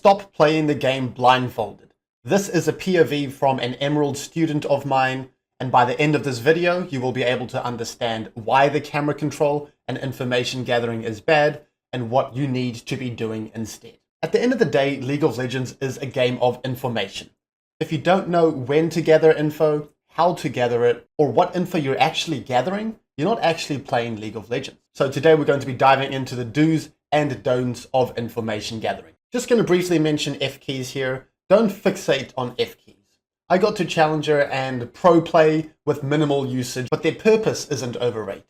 stop playing the game blindfolded. This is a POV from an Emerald student of mine, and by the end of this video, you will be able to understand why the camera control and information gathering is bad and what you need to be doing instead. At the end of the day, League of Legends is a game of information. If you don't know when to gather info, how to gather it, or what info you're actually gathering, you're not actually playing League of Legends. So today we're going to be diving into the do's and don'ts of information gathering. Just going to briefly mention F keys here. Don't fixate on F keys. I got to Challenger and Pro play with minimal usage, but their purpose isn't overrated.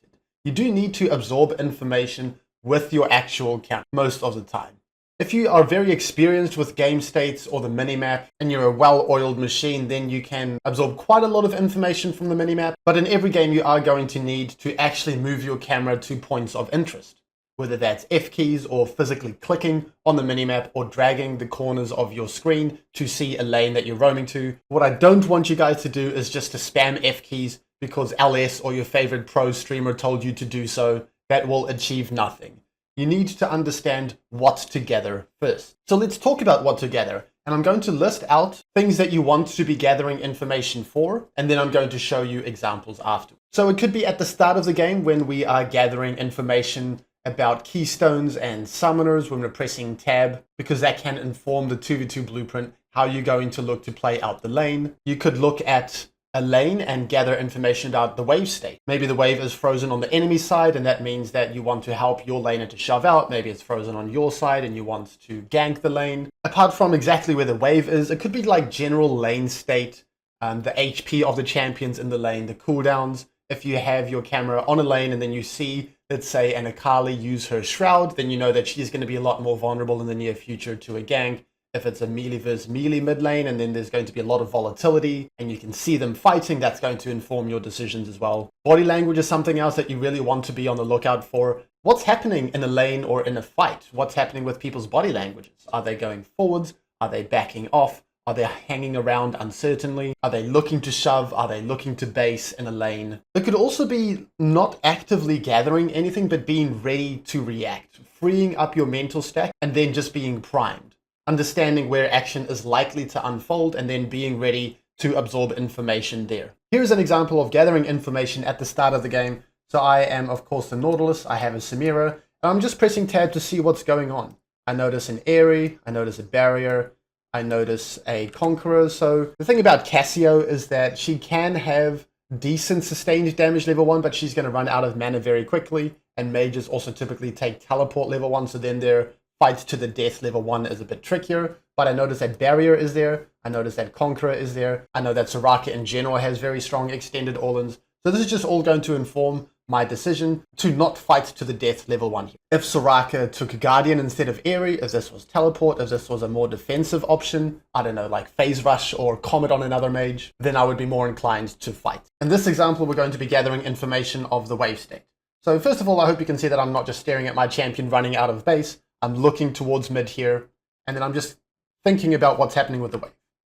You do need to absorb information with your actual count most of the time. If you are very experienced with game states or the minimap and you're a well-oiled machine, then you can absorb quite a lot of information from the minimap. But in every game, you are going to need to actually move your camera to points of interest, whether that's F keys or physically clicking on the minimap or dragging the corners of your screen to see a lane that you're roaming to. What I don't want you guys to do is just to spam F keys because LS or your favorite pro streamer told you to do so. That will achieve nothing. You need to understand what to gather first. So let's talk about what to gather. And I'm going to list out things that you want to be gathering information for, and then I'm going to show you examples after. So it could be at the start of the game when we are gathering information about keystones and summoners when we're pressing tab, because that can inform the 2v2 blueprint, how you're going to look to play out the lane. You could look at a lane and gather information about the wave state. Maybe the wave is frozen on the enemy side, and that means that you want to help your laner to shove out. Maybe it's frozen on your side and you want to gank the lane. Apart from exactly where the wave is, it could be like general lane state, the HP of the champions in the lane, the cooldowns. If you have your camera on a lane and then you see, let's say, an Akali use her Shroud, then you know that she's going to be a lot more vulnerable in the near future to a gank. If it's a melee versus melee mid lane and then there's going to be a lot of volatility and you can see them fighting, that's going to inform your decisions as well. Body language is something else that you really want to be on the lookout for. What's happening in a lane or in a fight? What's happening with people's body languages? Are they going forwards? Are they backing off? Are they hanging around uncertainly? Are they looking to shove? Are they looking to base in a lane? It could also be not actively gathering anything, but being ready to react, freeing up your mental stack and then just being primed. Understanding where action is likely to unfold and then being ready to absorb information there. Here's an example of gathering information at the start of the game. So I am, of course, the Nautilus. I have a Samira, and I'm just pressing tab to see what's going on. I notice an Aerie, I notice a barrier, I notice a Conqueror. So the thing about Cassio is that she can have decent sustained damage level 1, but she's going to run out of mana very quickly, and mages also typically take teleport level 1, so then they're fight to the death level 1 is a bit trickier, but I notice that Barrier is there. I notice that Conqueror is there. I know that Soraka in general has very strong extended all-ins. So this is just all going to inform my decision to not fight to the death level 1 here. If Soraka took Guardian instead of Aerie, if this was teleport, if this was a more defensive option, I don't know, like Phase Rush or Comet on another mage, then I would be more inclined to fight. In this example, we're going to be gathering information of the wave state. So first of all, I hope you can see that I'm not just staring at my champion running out of base. I'm looking towards mid here, and then I'm just thinking about what's happening with the wave.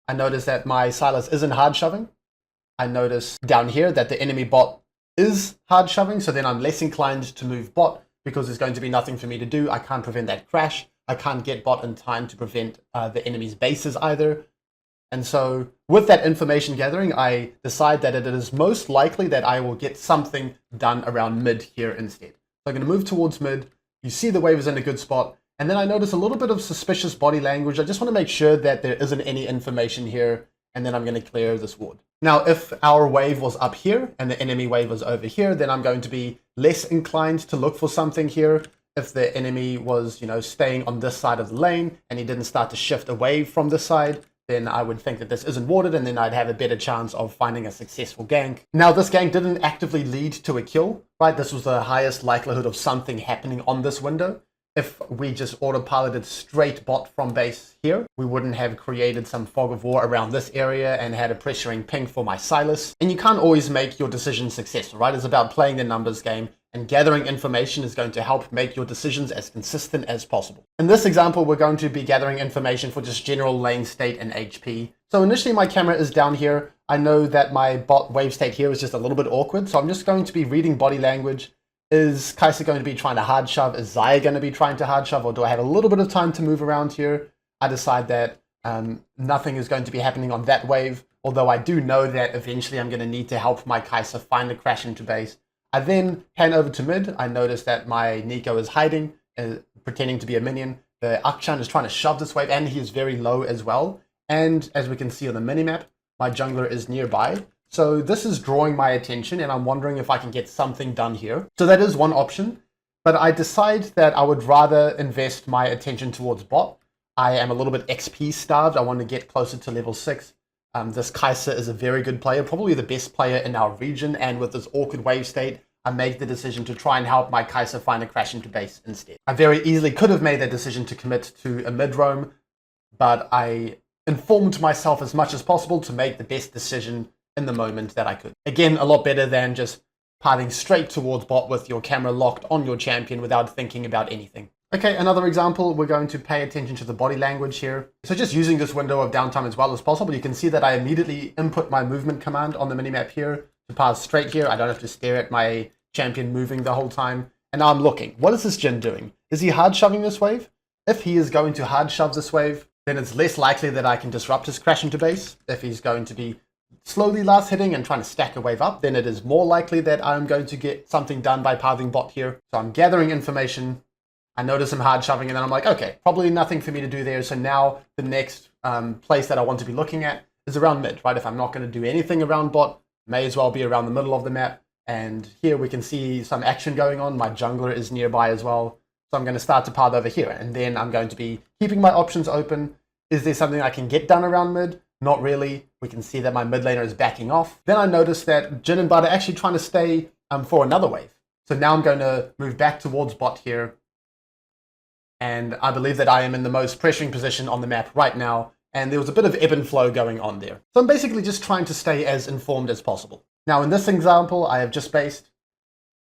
I notice that my Sylas isn't hard shoving. I notice down here that the enemy bot is hard shoving, so then I'm less inclined to move bot because there's going to be nothing for me to do. I can't prevent that crash. I can't get bot in time to prevent the enemy's bases either. And so with that information gathering, I decide that it is most likely that I will get something done around mid here instead. So I'm going to move towards mid. You see the wave is in a good spot, and then I notice a little bit of suspicious body language. I just want to make sure that there isn't any information here, and then I'm going to clear this ward. Now, if our wave was up here and the enemy wave was over here, then I'm going to be less inclined to look for something here. If the enemy was, staying on this side of the lane and he didn't start to shift away from this side, then I would think that this isn't warded, and then I'd have a better chance of finding a successful gank. Now, this gank didn't actively lead to a kill, right? This was the highest likelihood of something happening on this window. If we just autopiloted straight bot from base here, we wouldn't have created some fog of war around this area and had a pressuring ping for my Sylas. And you can't always make your decision successful, right? It's about playing the numbers game, and gathering information is going to help make your decisions as consistent as possible. In this example, we're going to be gathering information for just general lane state and HP. So initially my camera is down here. I know that my bot wave state here is just a little bit awkward, so I'm just going to be reading body language. Is Kai'Sa going to be trying to hard shove? Is Xayah going to be trying to hard shove? Or do I have a little bit of time to move around here? I decide that nothing is going to be happening on that wave, although I do know that eventually I'm going to need to help my Kai'Sa find the crash into base. I then pan over to mid. I notice that my Nico is hiding, pretending to be a minion. The Akchan is trying to shove this wave, and he is very low as well. And as we can see on the minimap, my jungler is nearby. So this is drawing my attention, and I'm wondering if I can get something done here. So that is one option, but I decide that I would rather invest my attention towards bot. I am a little bit XP starved. I want to get closer to level 6. This Kai'Sa is a very good player, probably the best player in our region, and with this awkward wave state, I made the decision to try and help my Kai'Sa find a crash into base instead. I very easily could have made that decision to commit to a mid roam, but I informed myself as much as possible to make the best decision in the moment that I could. Again, a lot better than just pathing straight towards bot with your camera locked on your champion without thinking about anything. Okay, another example, we're going to pay attention to the body language here. So just using this window of downtime as well as possible, you can see that I immediately input my movement command on the minimap here to pass straight here. I don't have to stare at my champion moving the whole time. And now I'm looking. What is this Jhin doing? Is he hard shoving this wave? If he is going to hard shove this wave, then it's less likely that I can disrupt his crash into base. If he's going to be slowly last hitting and trying to stack a wave up, then it is more likely that I'm going to get something done by pathing bot here. So I'm gathering information. I notice him hard shoving, and then I'm like, okay, probably nothing for me to do there. So now the next place that I want to be looking at is around mid, right? If I'm not going to do anything around bot, may as well be around the middle of the map. And here we can see some action going on. My jungler is nearby as well. So I'm going to start to path over here, and then I'm going to be keeping my options open. Is there something I can get done around mid? Not really. We can see that my mid laner is backing off. Then I notice that Jhin and bot are actually trying to stay for another wave. So now I'm going to move back towards bot here. And I believe that I am in the most pressuring position on the map right now. And there was a bit of ebb and flow going on there. So I'm basically just trying to stay as informed as possible. Now in this example, I have just based.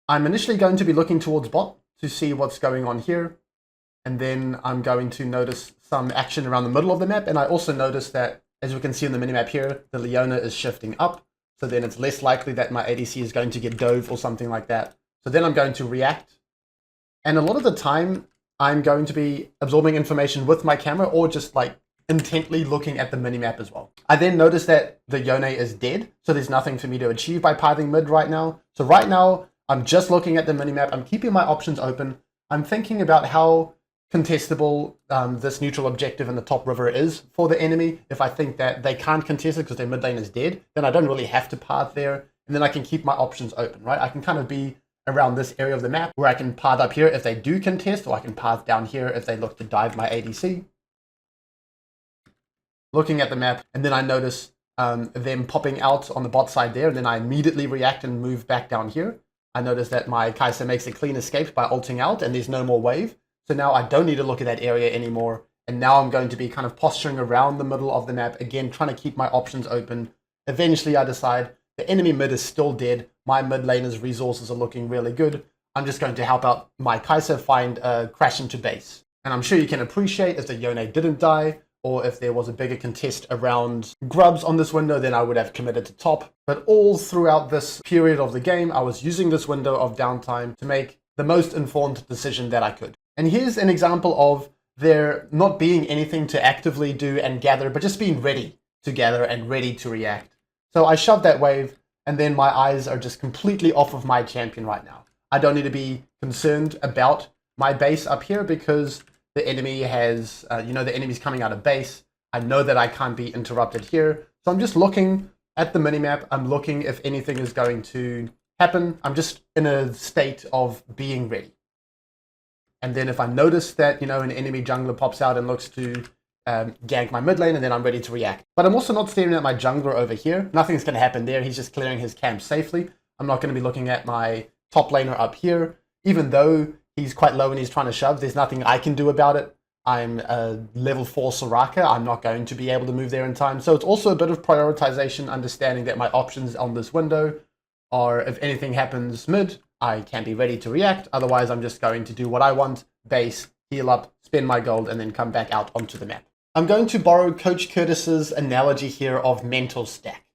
I'm initially going to be looking towards bot to see what's going on here. And then I'm going to notice some action around the middle of the map. And I also notice that, as we can see on the minimap here, the Leona is shifting up. So then it's less likely that my ADC is going to get dove or something like that. So then I'm going to react. And a lot of the time, I'm going to be absorbing information with my camera or just like intently looking at the minimap as well. I then notice that the Yone is dead. So there's nothing for me to achieve by pathing mid right now. So right now, I'm just looking at the minimap. I'm keeping my options open. I'm thinking about how contestable this neutral objective in the top river is for the enemy. If I think that they can't contest it because their mid lane is dead, then I don't really have to path there. And then I can keep my options open, right? I can kind of be around this area of the map where I can path up here if they do contest, or I can path down here if they look to dive my ADC. Looking at the map, and then I notice them popping out on the bot side there, and then I immediately react and move back down here. I notice that my Kai'Sa makes a clean escape by ulting out, and there's no more wave. So now I don't need to look at that area anymore. And now I'm going to be kind of posturing around the middle of the map, again, trying to keep my options open. Eventually I decide the enemy mid is still dead. My mid laner's resources are looking really good. I'm just going to help out my Kai'Sa find a crash into base. And I'm sure you can appreciate if the Yone didn't die, or if there was a bigger contest around grubs on this window, then I would have committed to top. But all throughout this period of the game, I was using this window of downtime to make the most informed decision that I could. And here's an example of there not being anything to actively do and gather, but just being ready to gather and ready to react. So I shoved that wave, and then my eyes are just completely off of my champion right now. I don't need to be concerned about my base up here because the enemy has, the enemy's coming out of base. I know that I can't be interrupted here. So I'm just looking at the minimap. I'm looking if anything is going to happen. I'm just in a state of being ready. And then if I notice that, an enemy jungler pops out and looks to gank my mid lane, and then I'm ready to react. But I'm also not staring at my jungler over here. Nothing's going to happen there. He's just clearing his camp safely. I'm not going to be looking at my top laner up here. Even though he's quite low and he's trying to shove, there's nothing I can do about it. I'm a level 4 Soraka. I'm not going to be able to move there in time. So it's also a bit of prioritization, understanding that my options on this window are, if anything happens mid, I can be ready to react. Otherwise, I'm just going to do what I want, base, heal up, spend my gold, and then come back out onto the map. I'm going to borrow Coach Curtis's analogy here of mental stack.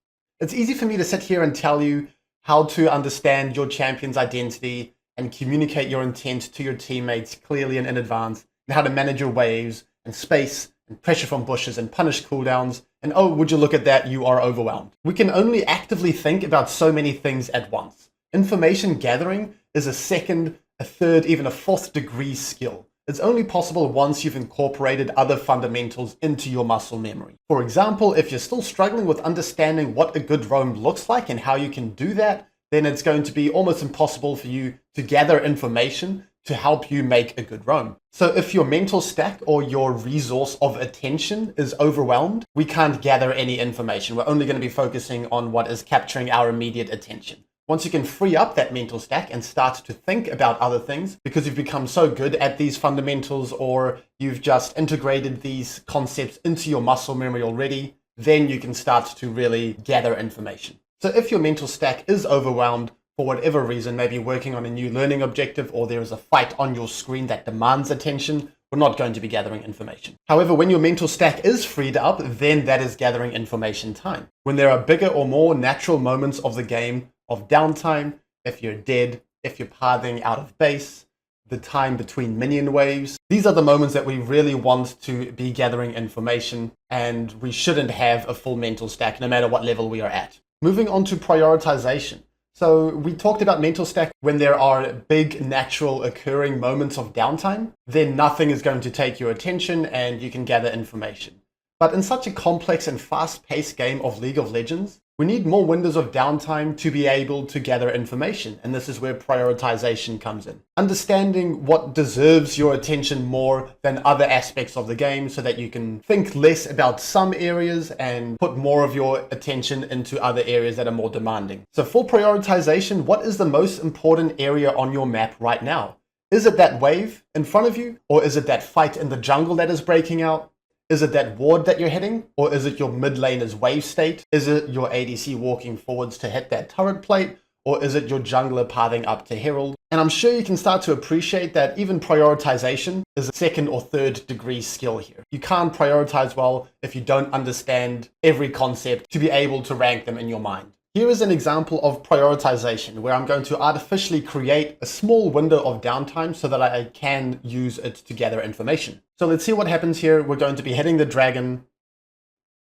It's easy for me to sit here and tell you how to understand your champion's identity and communicate your intent to your teammates clearly and in advance, and how to manage your waves and space and pressure from bushes and punish cooldowns, and oh, would you look at that, you are overwhelmed. We can only actively think about so many things at once. Information gathering is a second, a third, even a fourth degree skill. It's only possible once you've incorporated other fundamentals into your muscle memory. For example, if you're still struggling with understanding what a good roam looks like and how you can do that, then it's going to be almost impossible for you to gather information to help you make a good roam. So if your mental stack or your resource of attention is overwhelmed, we can't gather any information. We're only going to be focusing on what is capturing our immediate attention. Once you can free up that mental stack and start to think about other things because you've become so good at these fundamentals or you've just integrated these concepts into your muscle memory already, then you can start to really gather information. So if your mental stack is overwhelmed for whatever reason, maybe working on a new learning objective or there is a fight on your screen that demands attention, we're not going to be gathering information. However, when your mental stack is freed up, then that is gathering information time. When there are bigger or more natural moments of the game of downtime, if you're dead, if you're pathing out of base, the time between minion waves, these are the moments that we really want to be gathering information, and we shouldn't have a full mental stack no matter what level we are at. Moving on to prioritization. So we talked about mental stack when there are big natural occurring moments of downtime, then nothing is going to take your attention and you can gather information. But in such a complex and fast-paced game of League of Legends, we need more windows of downtime to be able to gather information, and this is where prioritization comes in. Understanding what deserves your attention more than other aspects of the game so that you can think less about some areas and put more of your attention into other areas that are more demanding. So for prioritization, what is the most important area on your map right now? Is it that wave in front of you, or is it that fight in the jungle that is breaking out? Is it that ward that you're hitting? Or is it your mid laner's wave state? Is it your ADC walking forwards to hit that turret plate? Or is it your jungler pathing up to Herald? And I'm sure you can start to appreciate that even prioritization is a second or third degree skill here. You can't prioritize well if you don't understand every concept to be able to rank them in your mind. Here is an example of prioritization where I'm going to artificially create a small window of downtime so that I can use it to gather information. So let's see what happens here. We're going to be hitting the dragon.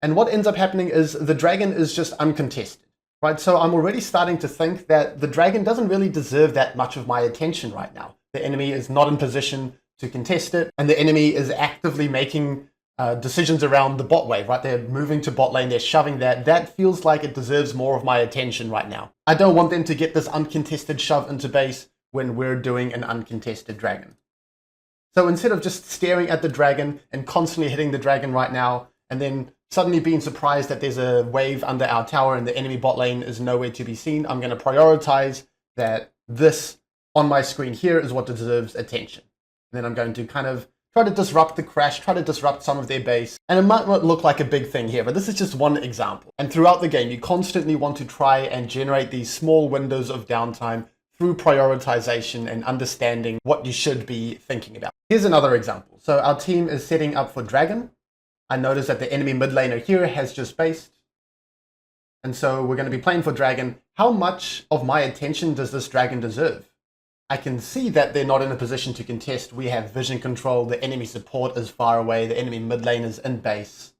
And what ends up happening is the dragon is just uncontested, right? So I'm already starting to think that the dragon doesn't really deserve that much of my attention right now. The enemy is not in position to contest it, and the enemy is actively making decisions around the bot wave, right? They're moving to bot lane, they're shoving that. That feels like it deserves more of my attention right now. I don't want them to get this uncontested shove into base when we're doing an uncontested dragon. So instead of just staring at the dragon and constantly hitting the dragon right now, and then suddenly being surprised that there's a wave under our tower and the enemy bot lane is nowhere to be seen, I'm going to prioritize that this on my screen here is what deserves attention. And then I'm going to kind of try to disrupt the crash, try to disrupt some of their base. And it might not look like a big thing here, but this is just one example. And throughout the game, you constantly want to try and generate these small windows of downtime through prioritization and understanding what you should be thinking about. Here's another example. So our team is setting up for dragon. I notice that the enemy mid laner here has just based. And so we're going to be playing for dragon. How much of my attention does this dragon deserve? I can see that they're not in a position to contest. We have vision control, the enemy support is far away, the enemy mid lane is in base.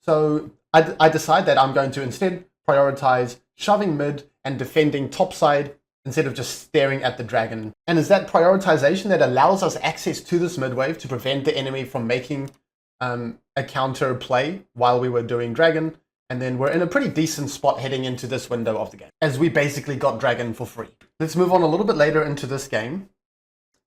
So I decide that I'm going to instead prioritize shoving mid and defending topside instead of just staring at the dragon. And it's that prioritization that allows us access to this mid wave to prevent the enemy from making a counter play while we were doing dragon. And then we're in a pretty decent spot heading into this window of the game, as we basically got dragon for free. Let's move on a little bit later into this game.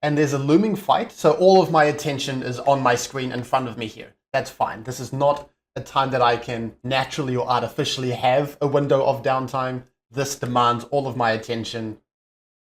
And there's a looming fight, so all of my attention is on my screen in front of me here. That's fine. This is not a time that I can naturally or artificially have a window of downtime. This demands all of my attention.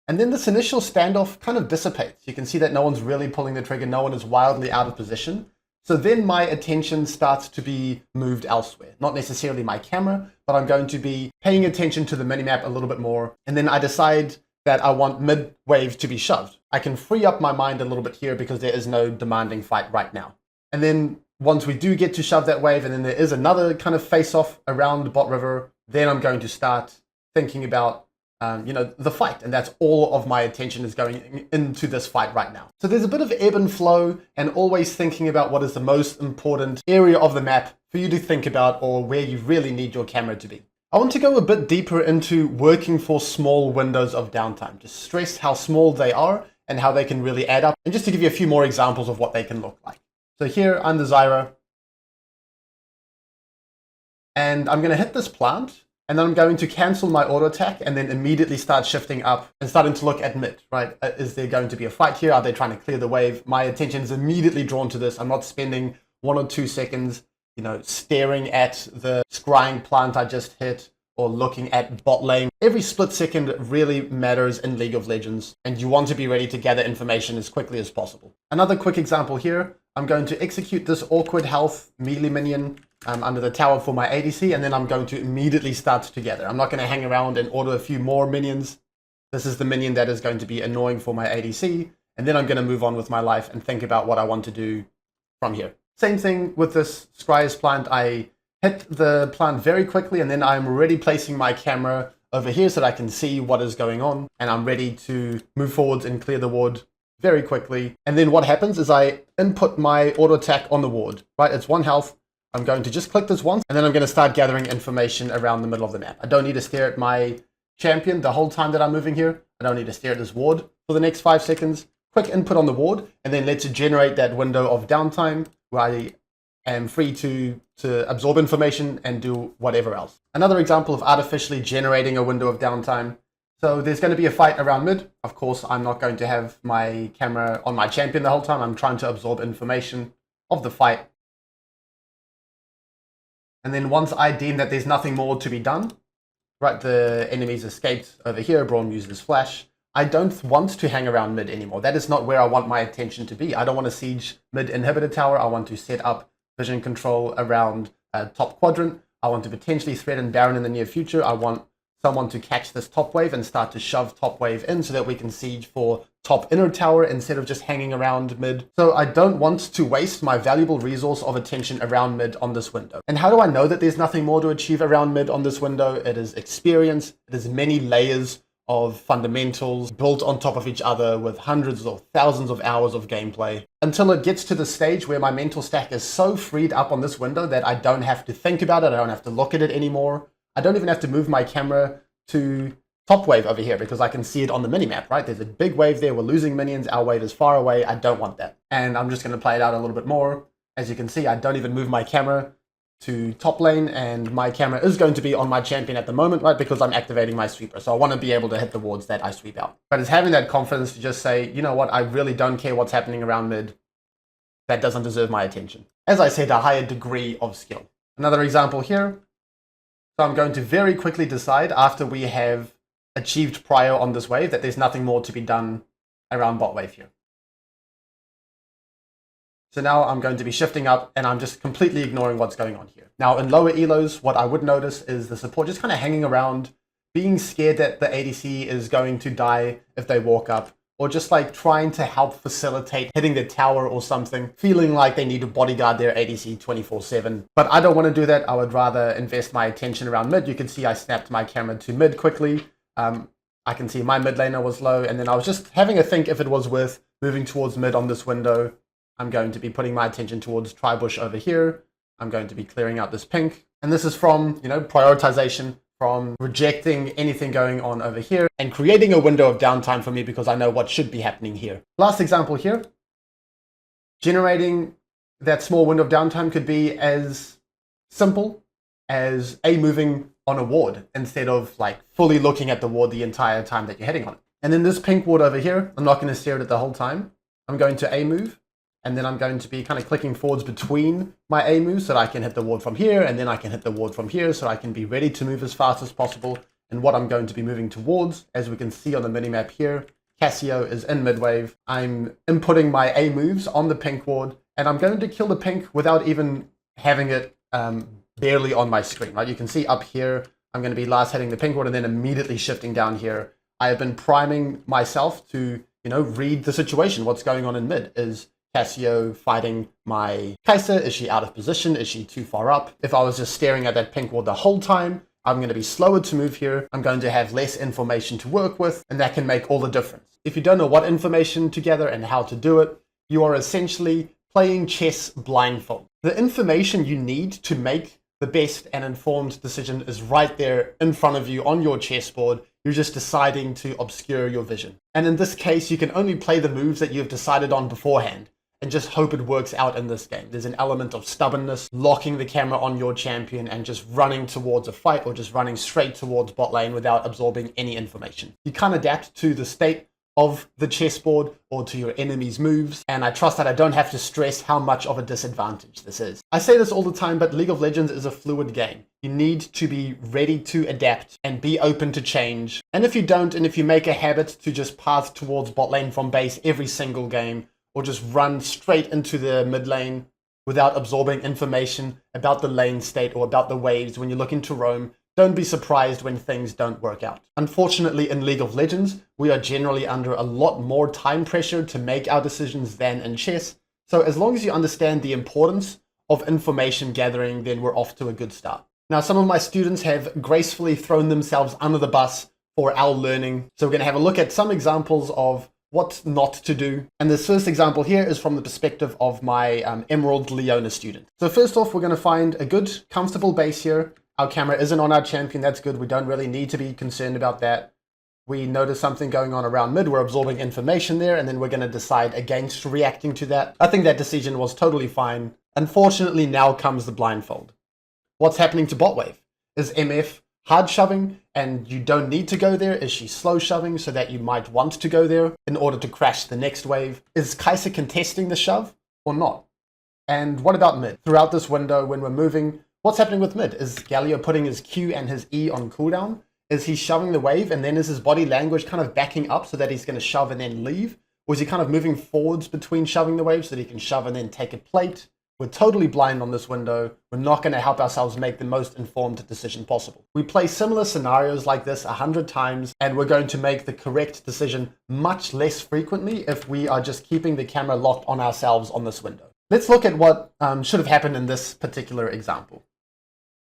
And then this initial standoff kind of dissipates. You can see that no one's really pulling the trigger. No one is wildly out of position. So then my attention starts to be moved elsewhere. Not necessarily my camera, but I'm going to be paying attention to the minimap a little bit more. And then I decide that I want mid wave to be shoved. I can free up my mind a little bit here because there is no demanding fight right now. And then once we do get to shove that wave, and then there is another kind of face-off around bot river, then I'm going to start thinking about the fight. And that's all of my attention is going into this fight right now. So there's a bit of ebb and flow and always thinking about what is the most important area of the map for you to think about or where you really need your camera to be. I want to go a bit deeper into working for small windows of downtime, to stress how small they are and how they can really add up, and just to give you a few more examples of what they can look like. So here I'm the Zyra, and I'm going to hit this plant, and then I'm going to cancel my auto attack and then immediately start shifting up and starting to look at mid, right? Is there going to be a fight here? Are they trying to clear the wave? My attention is immediately drawn to this. I'm not spending 1 or 2 seconds, staring at the scrying plant I just hit or looking at bot lane. Every split second really matters in League of Legends, and you want to be ready to gather information as quickly as possible. Another quick example here, I'm going to execute this awkward health melee minion under the tower for my ADC, and then I'm going to immediately start to gather. I'm not going to hang around and order a few more minions. This is the minion that is going to be annoying for my ADC, and then I'm going to move on with my life and think about what I want to do from here. Same thing with this Scryer's plant. I hit the plant very quickly, and then I'm already placing my camera over here so that I can see what is going on, and I'm ready to move forwards and clear the ward very quickly. And then what happens is I input my auto attack on the ward, right? It's 1 health. I'm going to just click this once, and then I'm going to start gathering information around the middle of the map. I don't need to stare at my champion the whole time that I'm moving here. I don't need to stare at this ward for the next 5 seconds. Quick input on the ward, and then let's generate that window of downtime where I am free to absorb information and do whatever else. Another example of artificially generating a window of downtime. So there's going to be a fight around mid. Of course, I'm not going to have my camera on my champion the whole time. I'm trying to absorb information of the fight. And then once I deem that there's nothing more to be done, right, the enemy's escaped over here, Braum uses flash, I don't want to hang around mid anymore. That is not where I want my attention to be. I don't want to siege mid inhibitor tower. I want to set up vision control around top quadrant. I want to potentially threaten Baron in the near future. I want someone to catch this top wave and start to shove top wave in so that we can siege for top inner tower instead of just hanging around mid. So I don't want to waste my valuable resource of attention around mid on this window. And how do I know that there's nothing more to achieve around mid on this window? It is experience. It is many layers of fundamentals built on top of each other with hundreds or thousands of hours of gameplay, until it gets to the stage where my mental stack is so freed up on this window that I don't have to think about it, I don't have to look at it anymore. I don't even have to move my camera to top wave over here because I can see it on the minimap, right? There's a big wave there, we're losing minions, our wave is far away, I don't want that. And I'm just going to play it out a little bit more. As you can see, I don't even move my camera to top lane, and my camera is going to be on my champion at the moment, right? Because I'm activating my sweeper. So I want to be able to hit the wards that I sweep out. But it's having that confidence to just say, you know what, I really don't care what's happening around mid. That doesn't deserve my attention. As I said, a higher degree of skill. Another example here. So I'm going to very quickly decide after we have achieved prio on this wave that there's nothing more to be done around bot wave here. So now I'm going to be shifting up and I'm just completely ignoring what's going on here. Now in lower elos, what I would notice is the support just kind of hanging around, being scared that the ADC is going to die if they walk up, or just like trying to help facilitate hitting the tower or something, feeling like they need to bodyguard their ADC 24/7. But I don't want to do that. I would rather invest my attention around mid. You can see I snapped my camera to mid quickly. I can see my mid laner was low, and then I was just having a think if it was worth moving towards mid on this window. I'm going to be putting my attention towards Tribush over here. I'm going to be clearing out this pink. And this is from, prioritization, from rejecting anything going on over here and creating a window of downtime for me because I know what should be happening here. Last example here. Generating that small window of downtime could be as simple as moving on a ward instead of like fully looking at the ward the entire time that you're heading on it. And then this pink ward over here, I'm not going to stare at it the whole time. I'm going to move. And then I'm going to be kind of clicking forwards between my A moves so that I can hit the ward from here, and then I can hit the ward from here so I can be ready to move as fast as possible. And what I'm going to be moving towards, as we can see on the minimap here, Cassio is in mid-wave. I'm inputting my A moves on the pink ward, and I'm going to kill the pink without even having it barely on my screen. Right? You can see up here, I'm going to be last hitting the pink ward and then immediately shifting down here. I have been priming myself to, read the situation. What's going on in mid? Is Cassio fighting my Kai'Sa? Is she out of position? Is she too far up? If I was just staring at that pink ward the whole time, I'm going to be slower to move here, I'm going to have less information to work with, and that can make all the difference. If you don't know what information to gather and how to do it, you are essentially playing chess blindfold. The information you need to make the best and informed decision is right there in front of you on your chessboard. You're just deciding to obscure your vision. And in this case, you can only play the moves that you've decided on beforehand and just hope it works out in this game. There's an element of stubbornness, locking the camera on your champion and just running towards a fight or just running straight towards bot lane without absorbing any information. You can't adapt to the state of the chessboard or to your enemy's moves, and I trust that I don't have to stress how much of a disadvantage this is. I say this all the time, but League of Legends is a fluid game. You need to be ready to adapt and be open to change. And if you don't, and if you make a habit to just path towards bot lane from base every single game, or just run straight into the mid lane without absorbing information about the lane state or about the waves when you're looking to roam, don't be surprised when things don't work out. Unfortunately, in League of Legends, we are generally under a lot more time pressure to make our decisions than in chess. So as long as you understand the importance of information gathering, then we're off to a good start. Now, some of my students have gracefully thrown themselves under the bus for our learning. So we're going to have a look at some examples of what not to do. And this first example here is from the perspective of my Emerald Leona student. So first off, we're going to find a good, comfortable base here. Our camera isn't on our champion, that's good. We don't really need to be concerned about that. We notice something going on around mid, we're absorbing information there, and then we're going to decide against reacting to that. I think that decision was totally fine. Unfortunately, now comes the blindfold. What's happening to bot wave? Is MF hard shoving and you don't need to go there? Is she slow shoving so that you might want to go there in order to crash the next wave? Is Kai'Sa contesting the shove or not? And what about mid? Throughout this window, when we're moving, what's happening with mid? Is Galio putting his Q and his E on cooldown? Is he shoving the wave and then is his body language kind of backing up so that he's going to shove and then leave? Or is he kind of moving forwards between shoving the wave so that he can shove and then take a plate? We're totally blind on this window. We're not going to help ourselves make the most informed decision possible. We play similar scenarios like this 100 times, and we're going to make the correct decision much less frequently if we are just keeping the camera locked on ourselves on this window. Let's look at what should have happened in this particular example.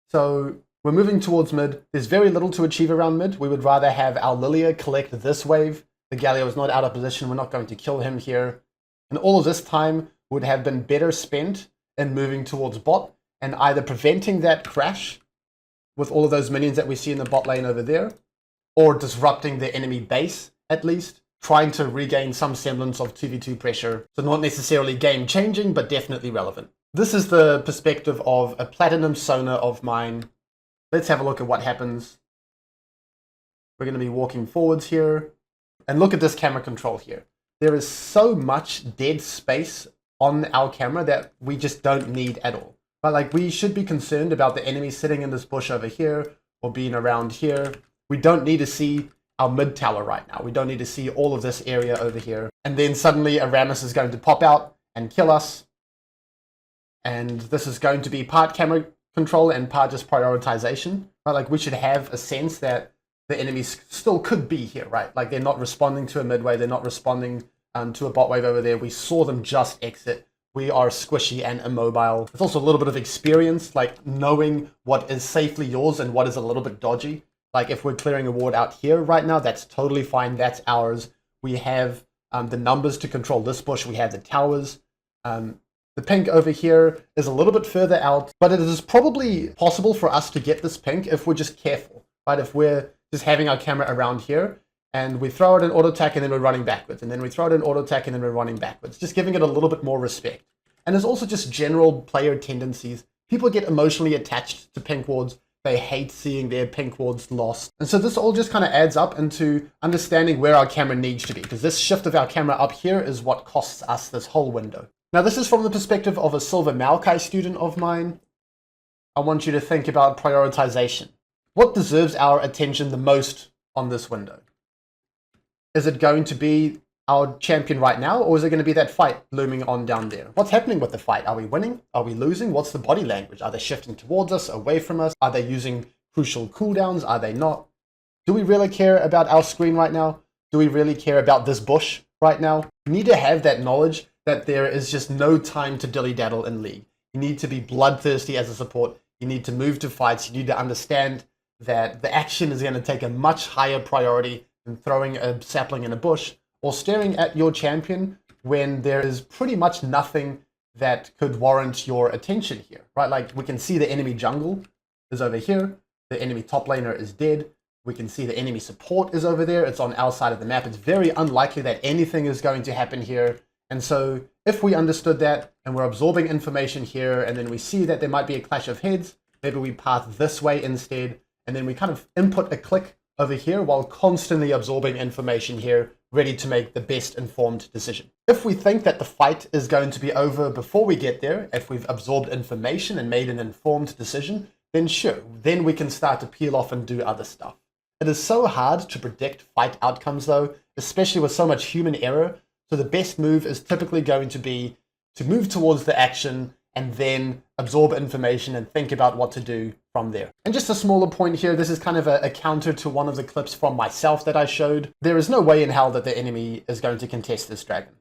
So we're moving towards mid. There's very little to achieve around mid. We would rather have our Lilia collect this wave. The Galio is not out of position. We're not going to kill him here. And all of this time would have been better spent in moving towards bot and either preventing that crash with all of those minions that we see in the bot lane over there, or disrupting the enemy base at least, trying to regain some semblance of 2v2 pressure. So not necessarily game changing, but definitely relevant. This is the perspective of a platinum Sona of mine. Let's have a look at what happens. We're going to be walking forwards here. And look at this camera control here. There is so much dead space on our camera that we just don't need at all. But like, we should be concerned about the enemy sitting in this bush over here or being around here. We don't need to see our mid tower right now. We don't need to see all of this area over here. And then suddenly a Rammus is going to pop out and kill us. And this is going to be part camera control and part just prioritization. Right? Like, we should have a sense that the enemies still could be here, right? Like, they're not responding to a mid wave, they're not responding to a bot wave over there. We saw them just exit. We are squishy and immobile. It's also a little bit of experience, like knowing what is safely yours and what is a little bit dodgy. Like, if we're clearing a ward out here right now, that's totally fine. That's ours. We have the numbers to control this bush. We have the towers. The pink over here is a little bit further out, but it is probably possible for us to get this pink if we're just careful, right? If we're just having our camera around here, and we throw it in auto attack and then we're running backwards, and then we throw it in auto attack and then we're running backwards, just giving it a little bit more respect. And there's also just general player tendencies. People get emotionally attached to pink wards. They hate seeing their pink wards lost. And so this all just kind of adds up into understanding where our camera needs to be, because this shift of our camera up here is what costs us this whole window. Now, this is from the perspective of a Silver Maokai student of mine. I want you to think about prioritization. What deserves our attention the most on this window? Is it going to be our champion right now, or is it going to be that fight looming on down there? What's happening with the fight? Are we winning? Are we losing? What's the body language? Are they shifting towards us, away from us? Are they using crucial cooldowns? Are they not? Do we really care about our screen right now? Do we really care about this bush right now? You need to have that knowledge that there is just no time to dilly-daddle in League. You need to be bloodthirsty as a support. You need to move to fights. You need to understand that the action is going to take a much higher priority than throwing a sapling in a bush or staring at your champion when there is pretty much nothing that could warrant your attention here, right? Like we can see the enemy jungle is over here. The enemy top laner is dead. We can see the enemy support is over there. It's on our side of the map. It's very unlikely that anything is going to happen here. And so if we understood that and we're absorbing information here, and then we see that there might be a clash of heads, maybe we path this way instead, and then we kind of input a click over here while constantly absorbing information here, ready to make the best informed decision. If we think that the fight is going to be over before we get there, if we've absorbed information and made an informed decision, then sure, then we can start to peel off and do other stuff. It is so hard to predict fight outcomes though, especially with so much human error. So the best move is typically going to be to move towards the action and then absorb information and think about what to do from there. And just a smaller point here, this is kind of a counter to one of the clips from myself that I showed. There is no way in hell that the enemy is going to contest this dragon.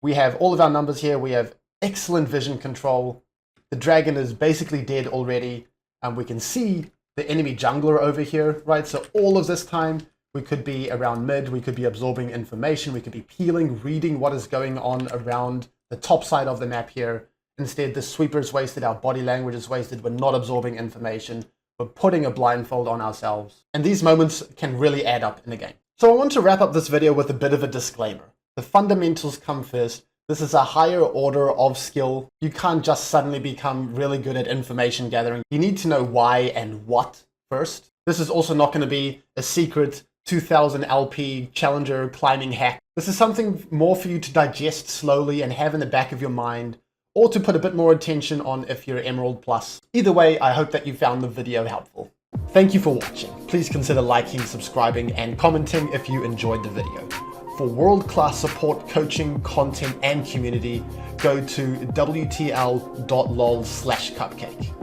We have all of our numbers here. We have excellent vision control. The dragon is basically dead already. And we can see the enemy jungler over here, right? So all of this time, we could be around mid, we could be absorbing information, we could be peeling, reading what is going on around the top side of the map here. Instead, the sweeper is wasted, our body language is wasted, we're not absorbing information, we're putting a blindfold on ourselves. And these moments can really add up in the game. So I want to wrap up this video with a bit of a disclaimer. The fundamentals come first. This is a higher order of skill. You can't just suddenly become really good at information gathering. You need to know why and what first. This is also not going to be a secret 2000 LP challenger climbing hack. This is something more for you to digest slowly and have in the back of your mind, or to put a bit more attention on if you're Emerald Plus. Either way, I hope that you found the video helpful. Thank you for watching. Please consider liking, subscribing, and commenting if you enjoyed the video. For world-class support, coaching, content, and community, go to wtl.lol/cupcake.